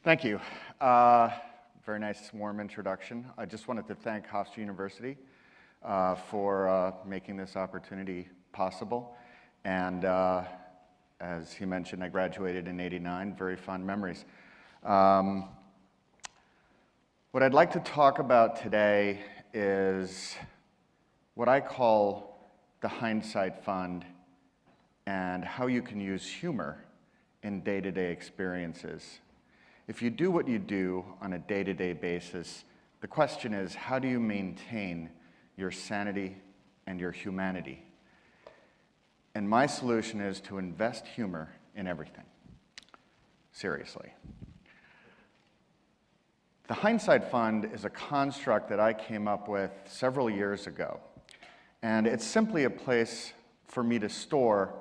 Thank you. Very nice, warm introduction. I just wanted to thank Hofstra University for making this opportunity possible. And as he mentioned, I graduated in '89, very fond memories. What I'd like to talk about today is what I call the Hindsight Fund and how you can use humor in day-to-day experiences. If you do what you do on a day-to-day basis, the question is, how do you maintain your sanity and your humanity? And my solution is to invest humor in everything. Seriously. The Hindsight Fund is a construct that I came up with several years ago. And it's simply a place for me to store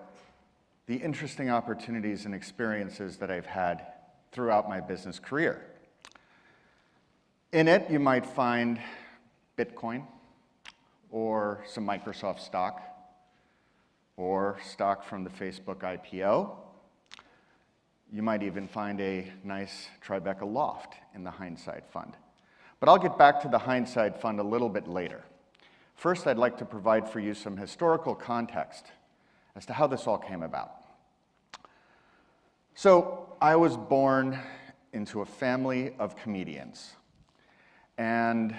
the interesting opportunities and experiences that I've had throughout my business career. In it, you might find Bitcoin, or some Microsoft stock, or stock from the Facebook IPO. You might even find a nice Tribeca loft in the Hindsight Fund. But I'll get back to the Hindsight Fund a little bit later. First, I'd like to provide for you some historical context as to how this all came about. So, I was born into a family of comedians. And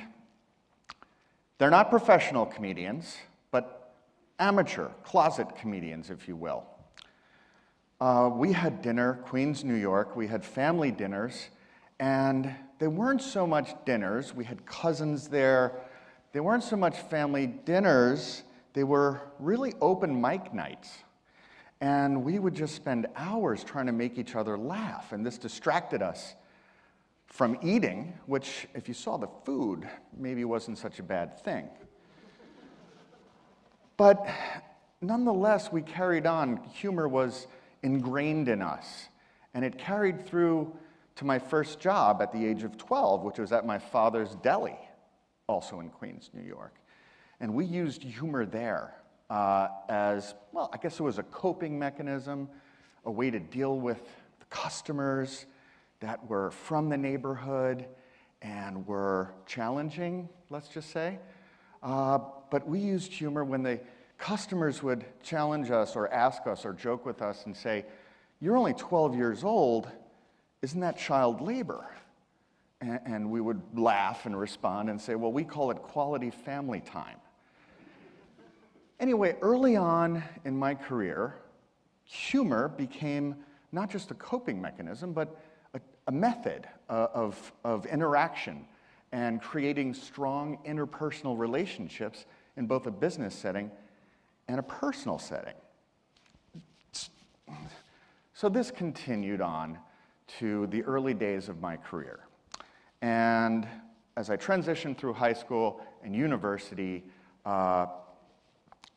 they're not professional comedians, but amateur, closet comedians, if you will. We had dinner, Queens, New York. We had family dinners, and they weren't so much dinners. We had cousins there. They weren't so much family dinners. They were really open mic nights. And we would just spend hours trying to make each other laugh, and this distracted us from eating, which, if you saw the food, maybe wasn't such a bad thing. But nonetheless, we carried on. Humor was ingrained in us, and it carried through to my first job at the age of 12, which was at my father's deli, also in Queens, New York. And we used humor there as, well, I guess it was a coping mechanism, a way to deal with the customers that were from the neighborhood and were challenging, let's just say. But we used humor when the customers would challenge us or ask us or joke with us and say, "You're only 12 years old, isn't that child labor?" And we would laugh and respond and say, "Well, we call it quality family time." Anyway, early on in my career, humor became not just a coping mechanism, but a method of interaction and creating strong interpersonal relationships in both a business setting and a personal setting. So this continued on to the early days of my career. And as I transitioned through high school and university,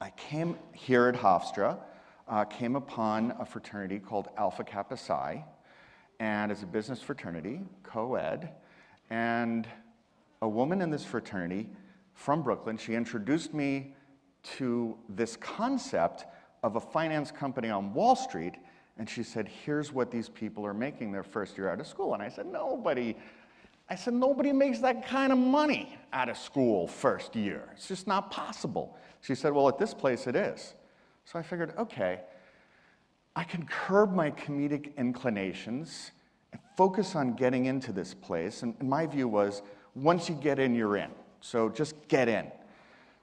I came here at Hofstra, came upon a fraternity called Alpha Kappa Psi, and it's a business fraternity, co-ed, and a woman in this fraternity from Brooklyn, she introduced me to this concept of a finance company on Wall Street, and she said, "Here's what these people are making their first year out of school." And I said, nobody makes that kind of money out of school first year. It's just not possible. She said, "Well, at this place it is." So I figured, okay, I can curb my comedic inclinations and focus on getting into this place. And my view was, once you get in, you're in. So just get in.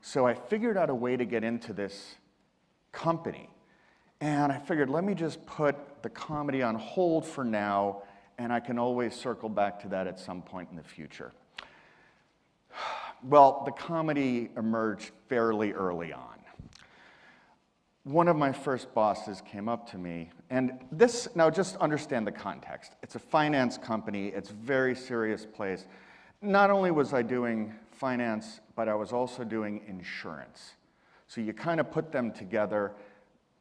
So I figured out a way to get into this company. And I figured, let me just put the comedy on hold for now, and I can always circle back to that at some point in the future. Well, the comedy emerged fairly early on. One of my first bosses came up to me, and this, now just understand the context. It's a finance company, it's a very serious place. Not only was I doing finance, but I was also doing insurance. So you kind of put them together,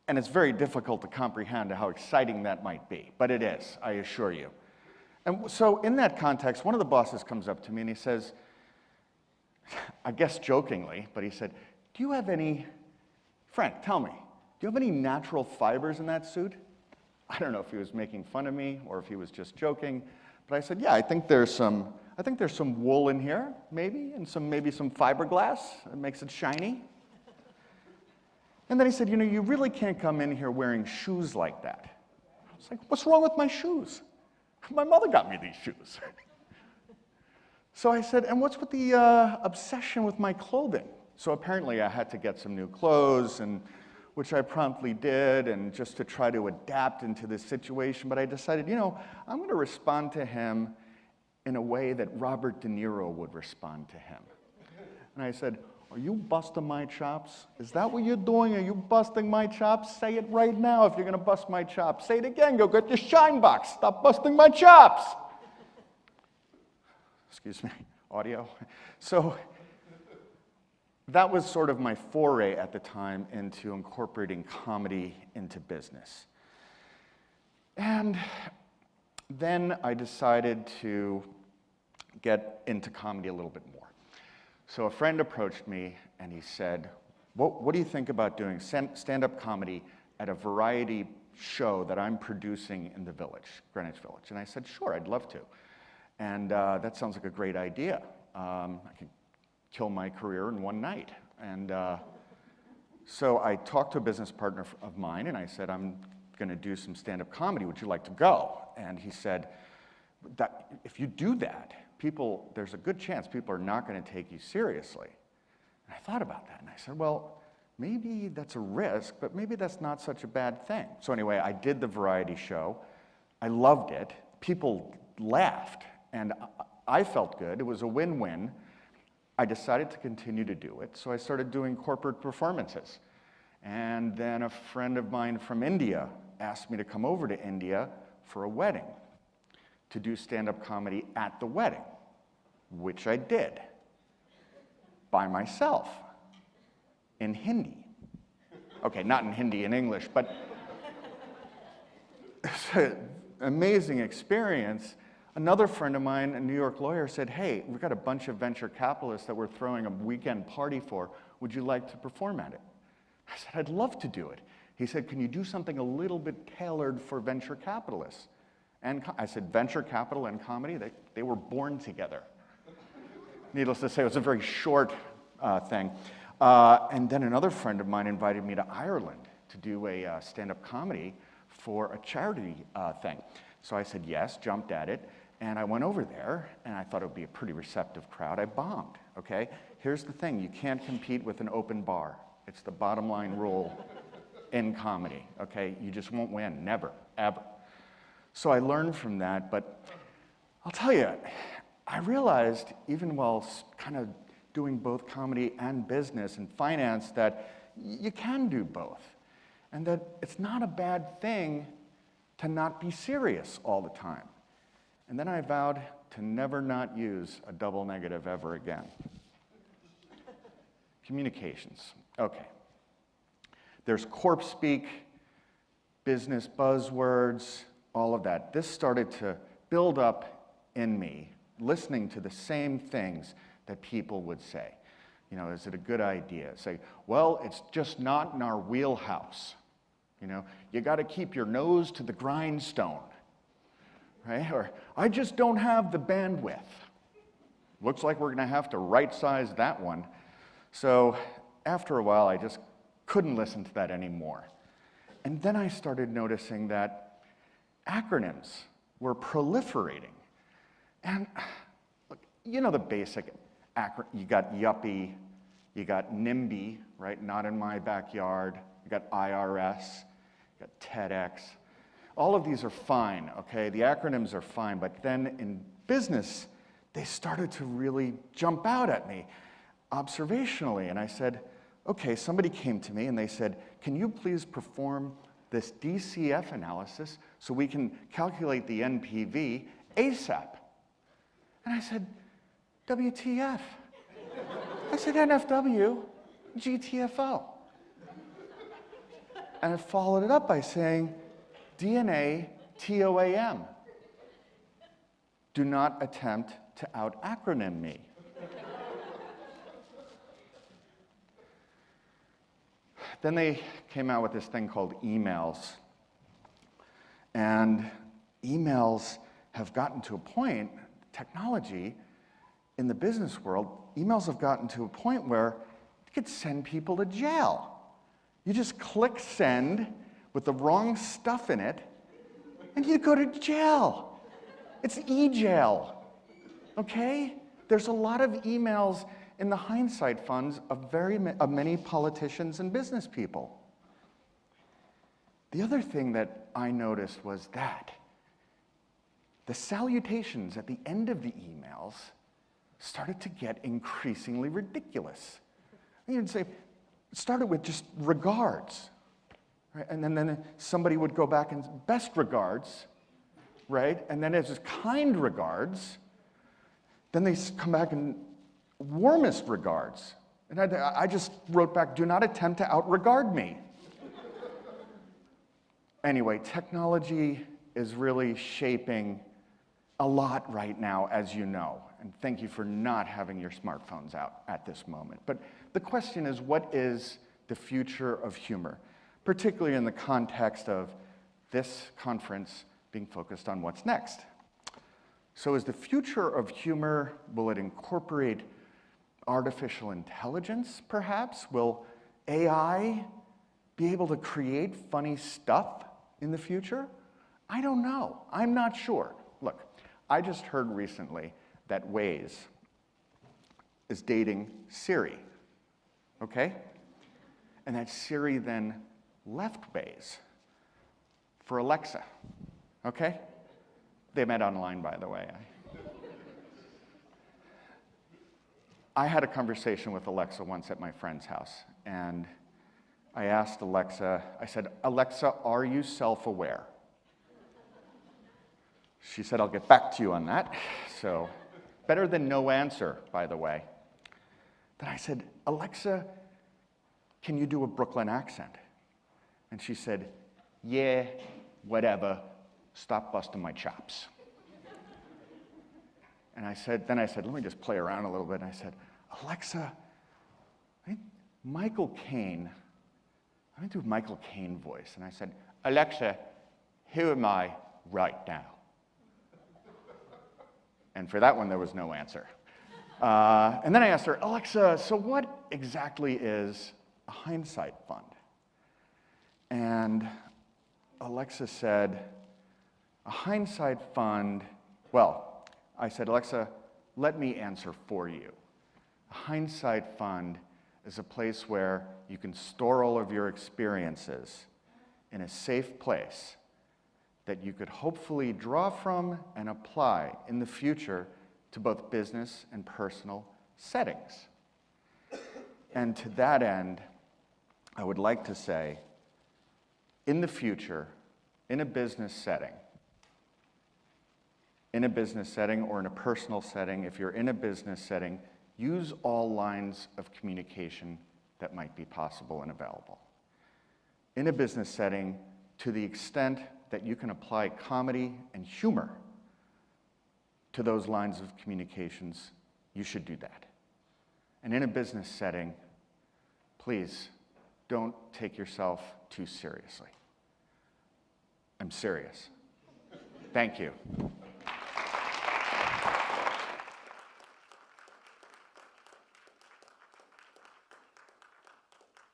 and it's very difficult to comprehend how exciting that might be, but it is, I assure you. And so in that context, one of the bosses comes up to me and he says, I guess jokingly, but he said, "Do you have any, Frank, tell me, do you have any natural fibers in that suit?" I don't know if he was making fun of me or if he was just joking, But I said, yeah, I think there's some wool in here, maybe, and maybe some fiberglass that makes it shiny. And then he said, you really can't come in here wearing shoes like that. I was like, what's wrong with my shoes? My mother got me these shoes. So I said, and what's with the obsession with my clothing? So apparently I had to get some new clothes, which I promptly did, and just to try to adapt into this situation. But I decided, I'm going to respond to him in a way that Robert De Niro would respond to him. And I said, are you busting my chops? Is that what you're doing? Are you busting my chops? Say it right now if you're going to bust my chops. Say it again. Go get your shine box. Stop busting my chops. Excuse me, audio. So that was sort of my foray at the time into incorporating comedy into business. And then I decided to get into comedy a little bit more. So a friend approached me and he said, what do you think about doing stand-up comedy at a variety show that I'm producing in the village, Greenwich Village? And I said, sure, I'd love to. And that sounds like a great idea. I could kill my career in one night. And so I talked to a business partner of mine and I said, I'm going to do some stand-up comedy. Would you like to go? And he said, if you do that, there's a good chance people are not going to take you seriously. And I thought about that, and I said, well, maybe that's a risk, but maybe that's not such a bad thing. So anyway, I did the variety show. I loved it. People laughed, and I felt good. It was a win-win. I decided to continue to do it, so I started doing corporate performances. And then a friend of mine from India asked me to come over to India for a wedding, to do stand-up comedy at the wedding, which I did, by myself, in Hindi. Okay, not in Hindi, in English, but it's an amazing experience. Another friend of mine, a New York lawyer, said, hey, we've got a bunch of venture capitalists that we're throwing a weekend party for. Would you like to perform at it? I said, I'd love to do it. He said, can you do something a little bit tailored for venture capitalists? And I said, venture capital and comedy, they were born together. Needless to say, it was a very short thing. And then another friend of mine invited me to Ireland to do a stand-up comedy for a charity thing. So I said yes, jumped at it, and I went over there, and I thought it would be a pretty receptive crowd. I bombed, okay? Here's the thing, you can't compete with an open bar. It's the bottom line rule in comedy, okay? You just won't win, never, ever. So I learned from that, but I'll tell you, I realized, even while kind of doing both comedy and business and finance, that you can do both, and that it's not a bad thing to not be serious all the time. And then I vowed to never not use a double negative ever again. Communications, okay. There's corp speak, business buzzwords, all of that. This started to build up in me, listening to the same things that people would say. Is it a good idea? Say, well, it's just not in our wheelhouse. You got to keep your nose to the grindstone, right? Or, I just don't have the bandwidth. Looks like we're going to have to right-size that one. So after a while, I just couldn't listen to that anymore. And then I started noticing that acronyms were proliferating. And look, the basic acronym. You got yuppie, you got NIMBY, right? Not in my backyard. You got IRS, you got TEDx. All of these are fine, okay? The acronyms are fine, but then in business, they started to really jump out at me observationally. And I said, okay, somebody came to me and they said, can you please perform this DCF analysis so we can calculate the NPV ASAP? And I said, WTF? I said, NFW, GTFO. And I followed it up by saying, DNA, TOAM. Do not attempt to out-acronym me. Then they came out with this thing called emails. And emails have gotten to a point, technology in the business world, emails have gotten to a point where you could send people to jail. You just click send with the wrong stuff in it, and you go to jail. It's e-jail, okay? There's a lot of emails in the Hindsight funds of many politicians and business people. The other thing that I noticed was that the salutations at the end of the emails started to get increasingly ridiculous. You'd say, it started with just regards, right? And then somebody would go back and best regards, right? And then it's just kind regards. Then they come back and warmest regards. And I just wrote back, do not attempt to out-regard me. Anyway, technology is really shaping a lot right now, as you know. And thank you for not having your smartphones out at this moment. But the question is, what is the future of humor? Particularly in the context of this conference being focused on what's next. So is the future of humor, will it incorporate artificial intelligence, perhaps? Will AI be able to create funny stuff in the future? I don't know. I'm not sure. Look, I just heard recently that Waze is dating Siri, okay? And that Siri then left Waze for Alexa, okay? They met online, by the way. I had a conversation with Alexa once at my friend's house, and I asked Alexa, I said, Alexa, are you self-aware? She said, I'll get back to you on that. So, better than no answer, by the way. Then I said, Alexa, can you do a Brooklyn accent? And she said, yeah, whatever, stop busting my chops. And then I said, let me just play around a little bit. And I said, Alexa, Michael Caine, let me do Michael Caine voice. And I said, Alexa, who am I right now? And for that one, there was no answer. And then I asked her, Alexa, so what exactly is a Hindsight fund? And Alexa said, a Hindsight fund, well, I said, Alexa, let me answer for you. A Hindsight fund is a place where you can store all of your experiences in a safe place that you could hopefully draw from and apply in the future to both business and personal settings. And to that end, I would like to say, in the future, in a business setting or in a personal setting, if you're in a business setting, use all lines of communication that might be possible and available. In a business setting, to the extent that you can apply comedy and humor to those lines of communications, you should do that. And in a business setting, please don't take yourself too seriously. I'm serious. Thank you.